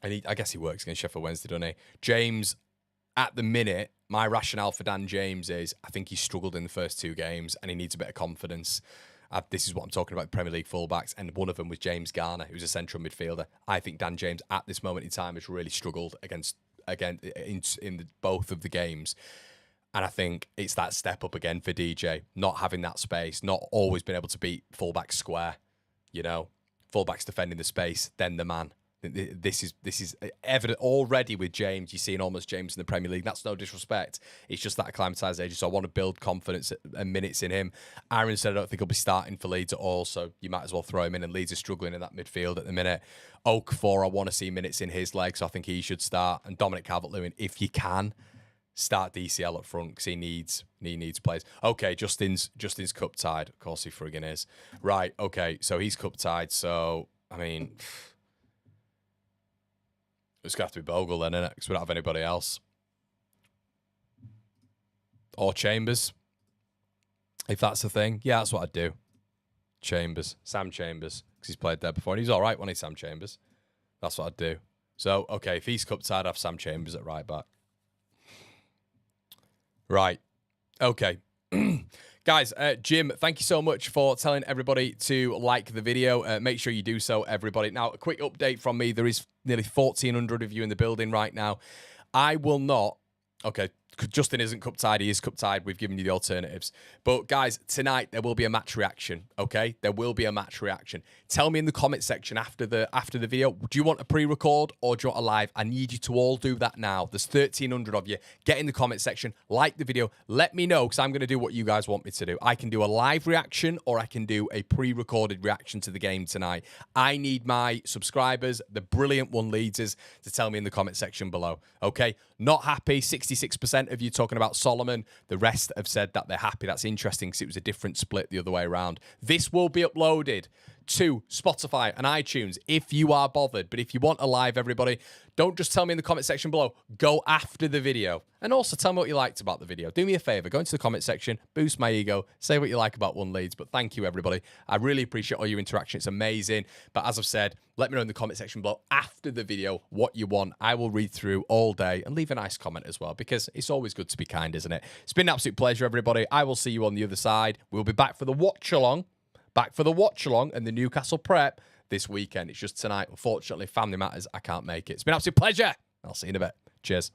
And I guess he works against Sheffield Wednesday, doesn't he? James, at the minute, my rationale for Dan James is I think he struggled in the first 2 games and he needs a bit of confidence. This is what I'm talking about, Premier League fullbacks, and one of them was James Garner, who's a central midfielder. I think Dan James, at this moment in time, has really struggled in both of the games. And I think it's that step up again for DJ, not having that space, not always being able to beat fullbacks square, you know, fullbacks defending the space, then the man. This is evident already with James. You're seeing almost James in the Premier League. That's no disrespect. It's just that acclimatisation. So I want to build confidence and minutes in him. Aaron said I don't think he'll be starting for Leeds at all, so you might as well throw him in. And Leeds are struggling in that midfield at the minute. Okafor, I want to see minutes in his leg, so I think he should start. And Dominic Calvert-Lewin, if you can, start DCL up front because he needs players. Okay, Justin's cup tied. Of course he friggin' is. Right, okay, so he's cup tied. So, I mean... It's going to have to be Bogle then, innit? Because we don't have anybody else. Or Chambers. If that's the thing. Yeah, that's what I'd do. Chambers. Sam Chambers. Because he's played there before. And he's all right when he's Sam Chambers. That's what I'd do. So, okay, if he's cup tied, I'd have Sam Chambers at right back. Right. Okay. Guys, Jim, thank you so much for telling everybody to like the video. Make sure you do so, everybody. Now, a quick update from me. There is nearly 1,400 of you in the building right now. I will not... Okay, Justin isn't cup tied. He is cup tied. We've given you the alternatives. But, guys, tonight there will be a match reaction, okay? There will be a match reaction. Tell me in the comment section after the video, do you want a pre-record or do you want a live? I need you to all do that now. There's 1,300 of you. Get in the comment section, like the video. Let me know because I'm going to do what you guys want me to do. I can do a live reaction or I can do a pre-recorded reaction to the game tonight. I need my subscribers, the brilliant one Leedsers, to tell me in the comment section below, okay? Not happy, 66% of you talking about Solomon. The rest have said that they're happy. That's interesting because it was a different split the other way around. This will be uploaded to Spotify and iTunes if you are bothered. But if you want a live, everybody, don't just tell me in the comment section below. Go after the video. And also tell me what you liked about the video. Do me a favor. Go into the comment section. Boost my ego. Say what you like about One Leeds. But thank you, everybody. I really appreciate all your interaction. It's amazing. But as I've said, let me know in the comment section below after the video what you want. I will read through all day and leave a nice comment as well because it's always good to be kind, isn't it? It's been an absolute pleasure, everybody. I will see you on the other side. We'll be back for the watch-along. Back for the watch-along and the Newcastle prep this weekend. It's just tonight. Unfortunately, family matters. I can't make it. It's been an absolute pleasure. I'll see you in a bit. Cheers.